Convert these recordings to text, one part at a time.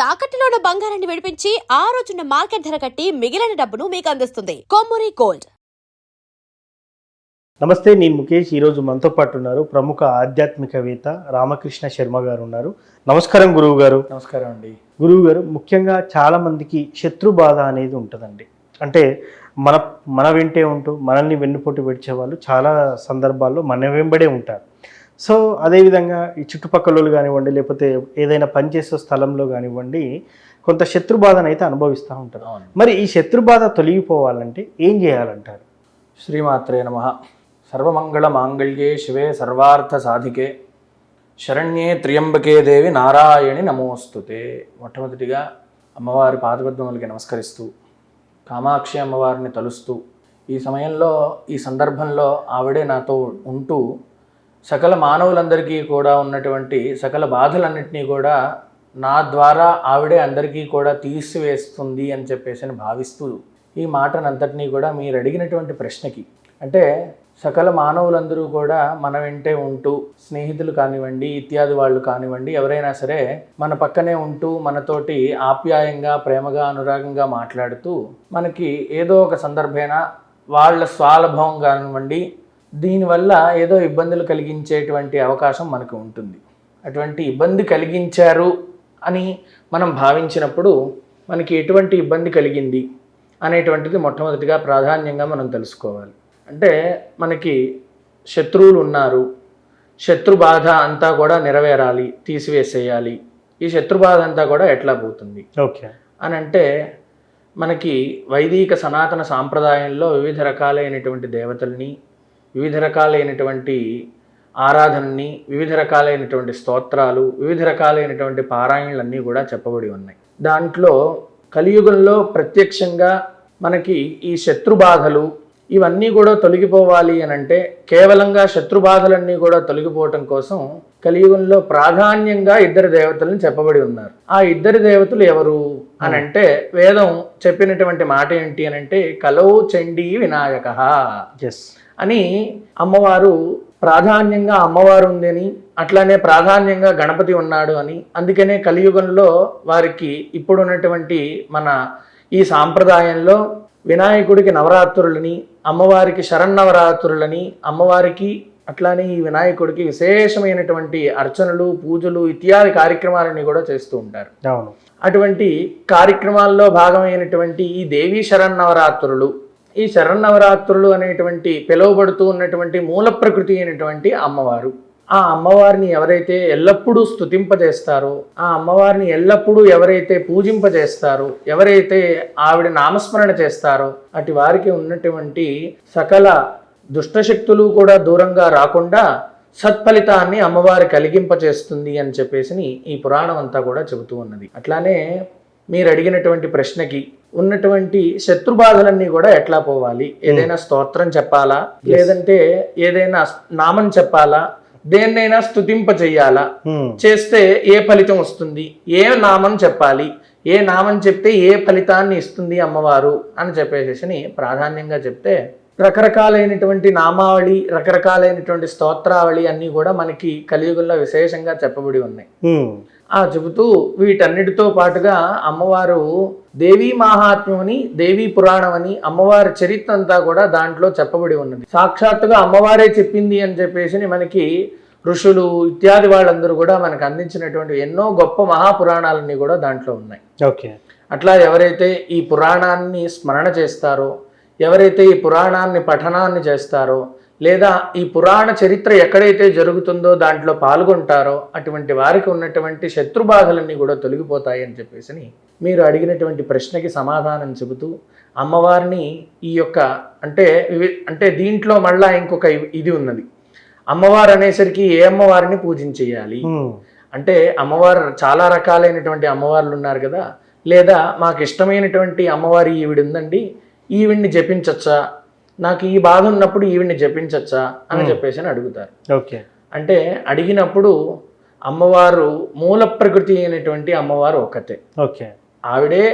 తాకట్టులో ఉన్న బంగారాన్ని విడిపించి ఆ రోజున్న మార్కెట్ ధర కట్టి మిగిలిన డబ్బును మీకు అందిస్తుంది కొమ్మూరి గోల్డ్. నమస్తే, నేను ముఖేష్. ఈరోజు మనతో పాటు ఉన్నారు ప్రముఖ ఆధ్యాత్మికవేత్త రామకృష్ణ శర్మ గారు ఉన్నారు. నమస్కారం గురువు గారు. నమస్కారం అండి. గురువు గారు, ముఖ్యంగా చాలా మందికి శత్రు బాధ అనేది ఉంటుందండి. అంటే మన వెంటే ఉంటూ మనల్ని వెన్నుపోటు పెడిచే వాళ్ళు చాలా సందర్భాల్లో మన వెంబడే ఉంటారు. సో అదేవిధంగా ఈ చుట్టుపక్కల కానివ్వండి, లేకపోతే ఏదైనా పనిచేసే స్థలంలో కానివ్వండి, కొంత శత్రు బాధను అయితే అనుభవిస్తూ ఉంటారు. మరి ఈ శత్రు బాధ తొలగిపోవాలంటే ఏం చేయాలంటారు? శ్రీమాత్రే నమః. సర్వమంగళ మాంగళ్యే శివే సర్వార్థ సాధికే శరణ్యే త్ర్యంబకే దేవి నారాయణి నమోస్తుతే. మొట్టమొదటిగా అమ్మవారి పాదపద్మములకి నమస్కరిస్తూ, కామాక్షి అమ్మవారిని తలుస్తూ, ఈ సమయంలో ఈ సందర్భంలో ఆవిడే నాతో ఉంటూ సకల మానవులందరికీ కూడా ఉన్నటువంటి సకల బాధలన్నింటినీ కూడా నా ద్వారా ఆవిడే అందరికీ కూడా తీసివేస్తుంది అని చెప్పేసి భావిస్తూ ఈ మాటనంతటినీ కూడా మీరు అడిగినటువంటి ప్రశ్నకి, అంటే సకల మానవులందరూ కూడా మన వెంటే ఉంటూ, స్నేహితులు కానివ్వండి, ఇత్యాది వాళ్ళు కానివ్వండి, ఎవరైనా సరే మన పక్కనే ఉంటూ మనతోటి ఆప్యాయంగా, ప్రేమగా, అనురాగంగా మాట్లాడుతూ మనకి ఏదో ఒక సందర్భేన వాళ్ళ స్వానుభవం కానివ్వండి, దీనివల్ల ఏదో ఇబ్బందులు కలిగించేటువంటి అవకాశం మనకు ఉంటుంది. అటువంటి ఇబ్బంది కలిగించారు అని మనం భావించినప్పుడు మనకి ఎటువంటి ఇబ్బంది కలిగింది అనేటువంటిది మొట్టమొదటిగా ప్రాధాన్యంగా మనం తెలుసుకోవాలి. అంటే మనకి శత్రువులు ఉన్నారు, శత్రు బాధ అంతా కూడా నెరవేరాలి, తీసివేసేయాలి. ఈ శత్రు బాధ అంతా కూడా ఎట్లా పోతుంది అని అంటే, మనకి వైదిక సనాతన సాంప్రదాయంలో వివిధ రకాలైనటువంటి దేవతల్ని, వివిధ రకాలైనటువంటి ఆరాధనని, వివిధ రకాలైనటువంటి స్తోత్రాలు, వివిధ రకాలైనటువంటి పారాయణలన్నీ కూడా చెప్పబడి ఉన్నాయి. దాంట్లో కలియుగంలో ప్రత్యక్షంగా మనకి ఈ శత్రుబాధలు ఇవన్నీ కూడా తొలగిపోవాలి అని అంటే, కేవలంగా శత్రుబాధలన్నీ కూడా తొలగిపోవటం కోసం కలియుగంలో ప్రాధాన్యంగా ఇద్దరు దేవతలను చెప్పబడి ఉన్నారు. ఆ ఇద్దరు దేవతలు ఎవరు అని అంటే, వేదం చెప్పినటువంటి మాట ఏంటి అని అంటే, కలౌ చండీ వినాయకః అని అమ్మవారు ప్రాధాన్యంగా అమ్మవారు ఉందని, అట్లానే ప్రాధాన్యంగా గణపతి ఉన్నాడు అని, అందుకనే కలియుగంలో వారికి ఇప్పుడున్నటువంటి మన ఈ సాంప్రదాయంలో వినాయకుడికి నవరాత్రులని, అమ్మవారికి శరన్నవరాత్రులని, అమ్మవారికి అట్లానే ఈ వినాయకుడికి విశేషమైనటువంటి అర్చనలు, పూజలు ఇత్యాది కార్యక్రమాలని కూడా చేస్తూ ఉంటారు. అటువంటి కార్యక్రమాల్లో భాగమైనటువంటి ఈ దేవీ శరన్నవరాత్రులు, ఈ శరన్నవరాత్రులు అనేటువంటి పిలువబడుతూ ఉన్నటువంటి మూల ప్రకృతి అయినటువంటి అమ్మవారు, ఆ అమ్మవారిని ఎవరైతే ఎల్లప్పుడూ స్తుతింపజేస్తారో, ఆ అమ్మవారిని ఎల్లప్పుడూ ఎవరైతే పూజింపజేస్తారో, ఎవరైతే ఆవిడ నామస్మరణ చేస్తారో, అటు వారికి ఉన్నటువంటి సకల దుష్టశక్తులు కూడా దూరంగా రాకుండా సత్ఫలితాన్ని అమ్మవారి కలిగింపజేస్తుంది అని చెప్పేసి ఈ పురాణం అంతా కూడా చెబుతూ ఉన్నది. అట్లానే మీరు అడిగినటువంటి ప్రశ్నకి ఉన్నటువంటి శత్రుబాధలన్నీ కూడా ఎట్లా పోవాలి? ఏదైనా స్తోత్రం చెప్పాలా, లేదంటే ఏదైనా నామం చెప్పాలా, దేన్నైనా స్తుతింప చెయ్యాలా, చేస్తే ఏ ఫలితం వస్తుంది, ఏ నామం చెప్పాలి, ఏ నామం చెప్తే ఏ ఫలితాన్ని ఇస్తుంది అమ్మవారు అని చెప్పేసి ప్రాధాన్యంగా చెప్తే, రకరకాలైనటువంటి నామావళి, రకరకాలైనటువంటి స్తోత్రావళి అన్నీ కూడా మనకి కలియుగంలో విశేషంగా చెప్పబడి ఉన్నాయి. చెబుతూ వీటన్నిటితో పాటుగా అమ్మవారు దేవీ మహాత్మ్యం అని, దేవీ పురాణం అని, అమ్మవారి చరిత్ర అంతా కూడా దాంట్లో చెప్పబడి ఉన్నది. సాక్షాత్తుగా అమ్మవారే చెప్పింది అని చెప్పేసి మనకి ఋషులు ఇత్యాది వాళ్ళందరూ కూడా మనకు అందించినటువంటి ఎన్నో గొప్ప మహాపురాణాలన్నీ కూడా దాంట్లో ఉన్నాయి. అట్లా ఎవరైతే ఈ పురాణాన్ని స్మరణ చేస్తారో, ఎవరైతే ఈ పురాణాన్ని పఠనాన్ని చేస్తారో, లేదా ఈ పురాణ చరిత్ర ఎక్కడైతే జరుగుతుందో దాంట్లో పాల్గొంటారో, అటువంటి వారికి ఉన్నటువంటి శత్రుబాధలన్నీ కూడా తొలగిపోతాయి అని చెప్పేసి మీరు అడిగినటువంటి ప్రశ్నకి సమాధానం చెబుతూ, అమ్మవారిని ఈ యొక్క అంటే దీంట్లో మళ్ళా ఇంకొక ఇది ఉన్నది. అమ్మవారు అనేసరికి ఏ అమ్మవారిని పూజించేయాలి అంటే, అమ్మవారు చాలా రకాలైనటువంటి అమ్మవార్లు ఉన్నారు కదా, లేదా మాకు ఇష్టమైనటువంటి అమ్మవారి ఈవిడ ఉందండి, ఈవిడ్ని జపించచ్చా, నాకు ఈ బాధ ఉన్నప్పుడు ఈవిడ్ని జపించచ్చా అని చెప్పేసి అడుగుతారు. అంటే అడిగినప్పుడు అమ్మవారు మూల ప్రకృతి అయినటువంటి అమ్మవారు ఒక్కతే. ఆవిడే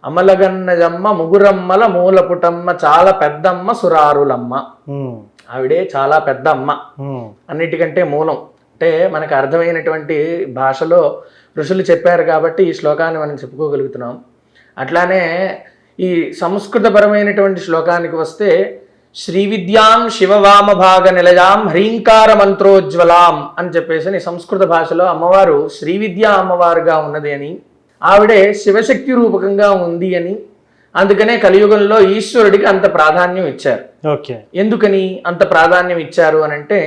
అమలగన్నజమ్మ ముగురమ్మల మూలపుటమ్మ చాలా పెద్దమ్మ సురారులమ్మ. ఆవిడే చాలా పెద్ద అమ్మ, అన్నిటికంటే మూలం. అంటే మనకు అర్థమైనటువంటి భాషలో ఋషులు చెప్పారు కాబట్టి ఈ శ్లోకాన్ని మనం చెప్పుకోగలుగుతున్నాం. అట్లానే ఈ సంస్కృతపరమైనటువంటి శ్లోకానికి వస్తే శ్రీవిద్యాం శివవామభాగ నిలయాం హ్రీంకార మంత్రోజ్వలాం అని చెప్పేసి సంస్కృత భాషలో అమ్మవారు శ్రీవిద్యా అమ్మవారుగా ఉన్నది అని, ఆవిడే శివశక్తి రూపకంగా ఉంది అని, అందుకనే కలియుగంలో ఈశ్వరుడికి అంత ప్రాధాన్యం ఇచ్చారు. ఓకే, ఎందుకని అంత ప్రాధాన్యం ఇచ్చారు అని అంటే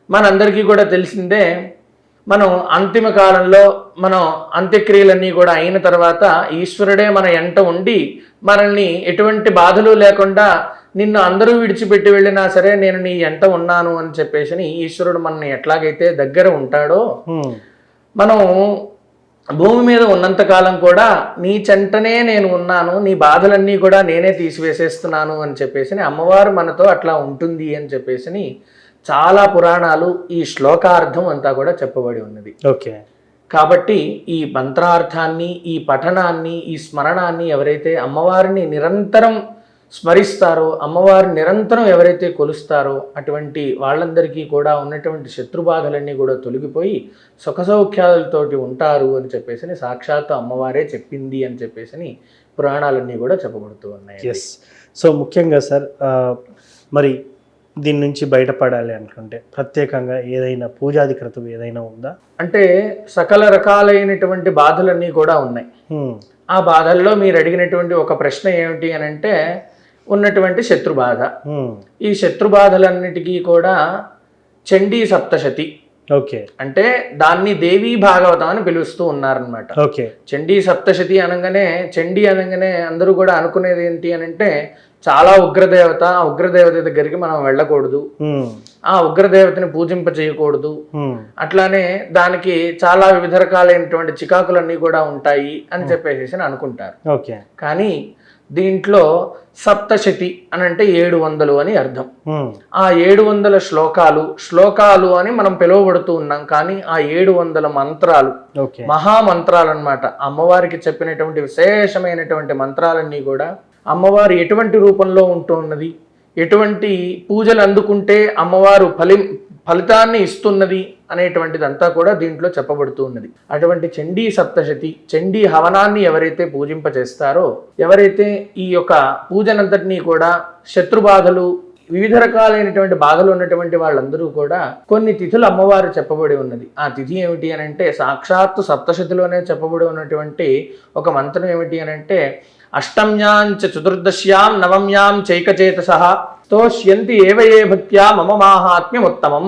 మనందరికీ కూడా తెలిసిందే. మనం అంతిమ కాలంలో మనం అంత్యక్రియలన్నీ కూడా అయిన తర్వాత ఈశ్వరుడే మన ఎంట ఉండి మనల్ని ఎటువంటి బాధలు లేకుండా నిన్ను అందరూ విడిచిపెట్టి వెళ్ళినా సరే నేను నీ ఎంట ఉన్నాను అని చెప్పేసి ఈశ్వరుడు మనల్ని ఎట్లాగైతే దగ్గర ఉంటాడో, మనం భూమి మీద ఉన్నంత కాలం కూడా నీ చెంటనే నేను ఉన్నాను, నీ బాధలన్నీ కూడా నేనే తీసివేసేస్తున్నాను అని చెప్పేసి అమ్మవారు మనతో అట్లా ఉంటుంది అని చెప్పేసి చాలా పురాణాలు ఈ శ్లోకార్థం అంతా కూడా చెప్పబడి ఉన్నది. ఓకే, కాబట్టి ఈ మంత్రార్థాన్ని, ఈ పఠనాన్ని, ఈ స్మరణాన్ని ఎవరైతే అమ్మవారిని నిరంతరం స్మరిస్తారో, అమ్మవారిని నిరంతరం ఎవరైతే కొలుస్తారో అటువంటి వాళ్ళందరికీ కూడా ఉన్నటువంటి శత్రుబాధలన్నీ కూడా తొలగిపోయి సుఖసౌఖ్యాలతోటి ఉంటారు అని చెప్పేసి సాక్షాత్తు అమ్మవారే చెప్పింది అని చెప్పేసి పురాణాలన్నీ కూడా చెప్పబడుతూ ఉన్నాయి. ఎస్. సో ముఖ్యంగా సార్, మరి దీని నుంచి బయటపడాలి అనుకుంటే ప్రత్యేకంగా ఏదైనా పూజాధికృతం ఏదైనా ఉందా? అంటే సకల రకాలైనటువంటి బాధలన్నీ కూడా ఉన్నాయి. ఆ బాధల్లో మీరు అడిగినటువంటి ఒక ప్రశ్న ఏమిటి అని అంటే ఉన్నటువంటి శత్రుబాధ. ఈ శత్రుబాధలన్నిటికీ కూడా చండీ సప్తశతి, ఓకే, అంటే దాన్ని దేవీ భాగవతం అని పిలుస్తూ ఉన్నారనమాట. ఓకే, చండీ సప్తశతి అనగానే, చండీ అనగానే అందరూ కూడా అనుకునేది ఏంటి అని అంటే చాలా ఉగ్రదేవత, ఆ ఉగ్రదేవత దగ్గరికి మనం వెళ్ళకూడదు, ఆ ఉగ్రదేవతని పూజింప చేయకూడదు, అట్లానే దానికి చాలా వివిధ రకాలైనటువంటి చికాకులన్నీ కూడా ఉంటాయి అని చెప్పేసి అనుకుంటారు. ఓకే, కానీ దీంట్లో సప్తశతి అని అంటే 700 అని అర్థం. ఆ 700 శ్లోకాలు అని మనం పిలువబడుతూ ఉన్నాం. కానీ ఆ 700 మంత్రాలు మహామంత్రాలు అన్నమాట. అమ్మవారికి చెప్పినటువంటి విశేషమైనటువంటి మంత్రాలన్నీ కూడా అమ్మవారు ఎటువంటి రూపంలో ఉంటున్నది, ఎటువంటి పూజలు అందుకుంటే అమ్మవారు ఫలితాన్ని ఇస్తున్నది అనేటువంటిదంతా కూడా దీంట్లో చెప్పబడుతూ ఉన్నది. అటువంటి చండీ సప్తశతి, చండీ హవనాన్ని ఎవరైతే పూజింప చేస్తారో, ఎవరైతే ఈ యొక్క పూజనంతటినీ కూడా శత్రుబాధలు, వివిధ రకాలైనటువంటి బాధలు ఉన్నటువంటి వాళ్ళందరూ కూడా కొన్ని తిథులు అమ్మవారు చెప్పబడి ఉన్నది. ఆ తిథి ఏమిటి అని అంటే సాక్షాత్తు సప్తశతిలోనే చెప్పబడి ఉన్నటువంటి ఒక మంత్రం ఏమిటి అని అంటే అష్టమ్యాంచ చతుర్దశ్యాం నవమ్యాం చైకచేతసః తోష్యంతి ఏవయే భక్త్యా మమ మాహాత్మ్యం ఉత్తమం.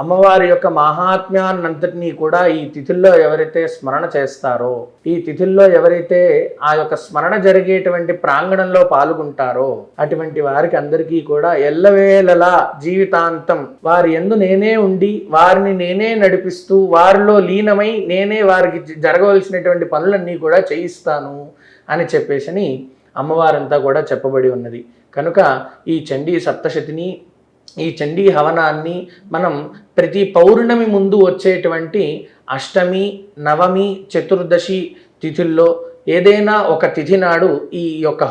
అమ్మవారి యొక్క మాహాత్మ్యాన్నంతటినీ కూడా ఈ తిథుల్లో ఎవరైతే స్మరణ చేస్తారో, ఈ తిథుల్లో ఎవరైతే ఆ యొక్క స్మరణ జరిగేటువంటి ప్రాంగణంలో పాల్గొంటారో అటువంటి వారికి అందరికీ కూడా ఎల్లవేళలా జీవితాంతం వారి యందు నేనే ఉండి వారిని నేనే నడిపిస్తూ వారిలో లీనమై నేనే వారికి జరగవలసినటువంటి పనులన్నీ కూడా చేయిస్తాను అని చెప్పేసి అమ్మవారంతా కూడా చెప్పబడి ఉన్నది. కనుక ఈ చండీ సప్తశతిని, ఈ చండీ హవనాన్ని మనం ప్రతి పౌర్ణమి ముందు వచ్చేటువంటి అష్టమి, నవమి, చతుర్దశి తిథుల్లో ఏదైనా ఒక తిథి నాడు ఈ యొక్క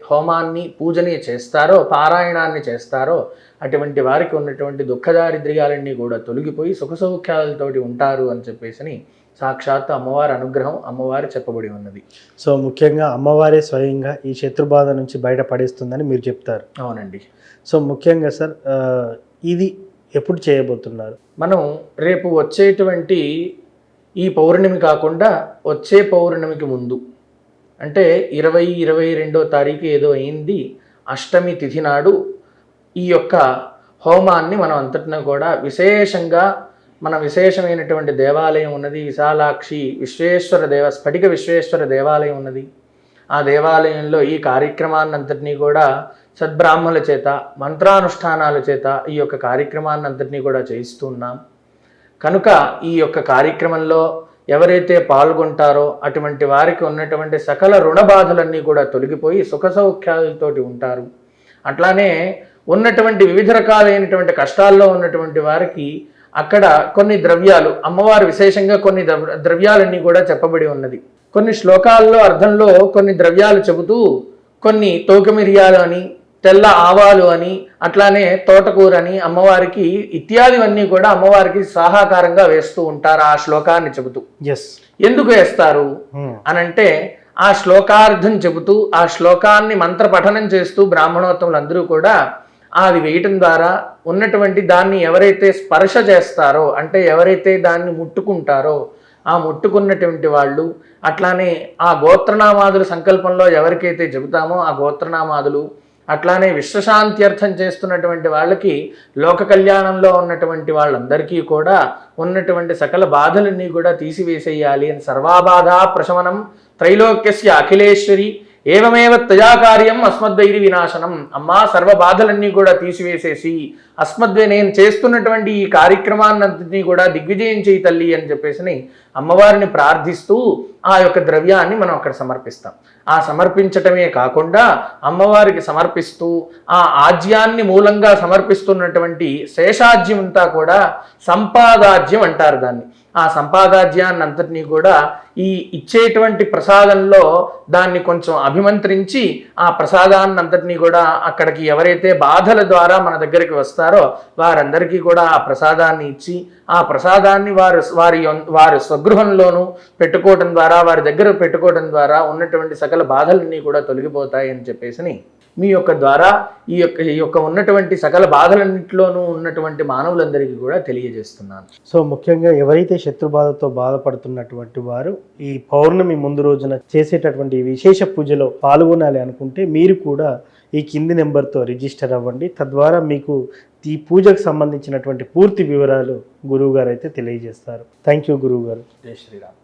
హోమాన్ని పూజని చేస్తారో, పారాయణాన్ని చేస్తారో అటువంటి వారికి ఉన్నటువంటి దుఃఖదారిద్ర్యాలన్నీ కూడా తొలగిపోయి సుఖసౌఖ్యాలతోటి ఉంటారు అని చెప్పేసి సాక్షాత్ అమ్మవారి అనుగ్రహం, అమ్మవారి చెప్పబడి ఉన్నది. సో ముఖ్యంగా అమ్మవారే స్వయంగా ఈ శత్రుబాధ నుంచి బయటపడేస్తుందని మీరు చెప్తారు. అవునండి. సో ముఖ్యంగా సార్, ఇది ఎప్పుడు చేయబోతున్నారు? మనం రేపు వచ్చేటువంటి ఈ పౌర్ణమి కాకుండా వచ్చే పౌర్ణమికి ముందు అంటే 22వ తారీఖు ఏదో అయింది, అష్టమి తిథి నాడు ఈ యొక్క హోమాన్ని మనం అంతటినా కూడా విశేషంగా మన విశేషమైనటువంటి దేవాలయం ఉన్నది. విశాలాక్షి స్ఫటిక విశ్వేశ్వర దేవాలయం ఉన్నది. ఆ దేవాలయంలో ఈ కార్యక్రమాన్నంతటినీ కూడా సద్బ్రాహ్మణుల చేత, మంత్రానుష్ఠానాల చేత ఈ యొక్క కార్యక్రమాన్నంతటినీ కూడా చేయిస్తున్నాం. కనుక ఈ యొక్క కార్యక్రమంలో ఎవరైతే పాల్గొంటారో అటువంటి వారికి ఉన్నటువంటి సకల రుణ బాధలన్నీ కూడా తొలగిపోయి సుఖసౌఖ్యాలతోటి ఉంటారు. అట్లానే ఉన్నటువంటి వివిధ రకాలైనటువంటి కష్టాల్లో ఉన్నటువంటి వారికి అక్కడ కొన్ని ద్రవ్యాలు, అమ్మవారు విశేషంగా కొన్ని ద్రవ్యాలన్నీ కూడా చెప్పబడి ఉన్నది. కొన్ని శ్లోకాల్లో అర్థంలో కొన్ని ద్రవ్యాలు చెబుతూ కొన్ని తోకమిరియాలు అని, తెల్ల ఆవాలు అని, అట్లానే తోటకూర అని అమ్మవారికి ఇత్యాదివన్నీ కూడా అమ్మవారికి సాహాకారంగా వేస్తూ ఉంటారు ఆ శ్లోకాన్ని చెబుతూ. ఎస్. ఎందుకు వేస్తారు అనంటే ఆ శ్లోకార్థం చెబుతూ ఆ శ్లోకాన్ని మంత్ర పఠనం చేస్తూ బ్రాహ్మణోత్తములు అందరూ కూడా అది వేయటం ద్వారా ఉన్నటువంటి దాన్ని ఎవరైతే స్పర్శ చేస్తారో, అంటే ఎవరైతే దాన్ని ముట్టుకుంటారో ఆ ముట్టుకున్నటువంటి వాళ్ళు, అట్లానే ఆ గోత్రనామాదుల సంకల్పంలో ఎవరికైతే చెబుతామో ఆ గోత్రనామాదులు, అట్లానే విశ్వశాంత్యర్థం చేస్తున్నటువంటి వాళ్ళకి, లోక కళ్యాణంలో ఉన్నటువంటి వాళ్ళందరికీ కూడా ఉన్నటువంటి సకల బాధలన్నీ కూడా తీసివేసేయాలి అని సర్వాబాధా ప్రశమనం త్రైలోక్యస్య అఖిలేశ్వరి ఏవమేవ త్వయాకార్యం అస్మద్వైరి వినాశనం. అమ్మా సర్వ బాధలన్నీ కూడా తీసివేసేసి అస్మద్వై నేను చేస్తున్నటువంటి ఈ కార్యక్రమాన్నంతటినీ కూడా దిగ్విజయం చేయి తల్లి అని చెప్పేసి అమ్మవారిని ప్రార్థిస్తూ ఆ యొక్క ద్రవ్యాన్ని మనం అక్కడ సమర్పిస్తాం. ఆ సమర్పించటమే కాకుండా అమ్మవారికి సమర్పిస్తూ ఆ ఆజ్యాన్ని మూలంగా సమర్పిస్తున్నటువంటి శేషాజ్యం అంతా కూడా సంపాదాజ్యం అంటారు దాన్ని. ఆ సంపాదాజ్యాన్ని అంతటినీ కూడా ఈ ఇచ్చేటువంటి ప్రసాదంలో దాన్ని కొంచెం అభిమంత్రించి ఆ ప్రసాదాన్ని అంతటినీ కూడా అక్కడికి ఎవరైతే బాధల ద్వారా మన దగ్గరికి వస్తారో వారందరికీ కూడా ఆ ప్రసాదాన్ని ఇచ్చి ఆ ప్రసాదాన్ని వారి స్వగృహంలోనూ పెట్టుకోవడం ద్వారా, వారి దగ్గర పెట్టుకోవడం ద్వారా ఉన్నటువంటి సకల బాధలన్నీ కూడా తొలగిపోతాయి అని చెప్పేసి మీ యొక్క ద్వారా ఈ యొక్క ఉన్నటువంటి సకల బాధలన్నింటిలోనూ ఉన్నటువంటి మానవులందరికీ కూడా తెలియజేస్తున్నాను. సో ముఖ్యంగా ఎవరైతే శత్రుబాధతో బాధపడుతున్నటువంటి వారు ఈ పౌర్ణమి ముందు రోజున చేసేటటువంటి విశేష పూజలో పాల్గొనాలి అనుకుంటే మీరు కూడా ఈ కింది నెంబర్తో రిజిస్టర్ అవ్వండి. తద్వారా మీకు ఈ పూజకు సంబంధించినటువంటి పూర్తి వివరాలు గురువు గారు అయితే తెలియజేస్తారు. థ్యాంక్ యూ గురువు గారు. జై శ్రీరామ్.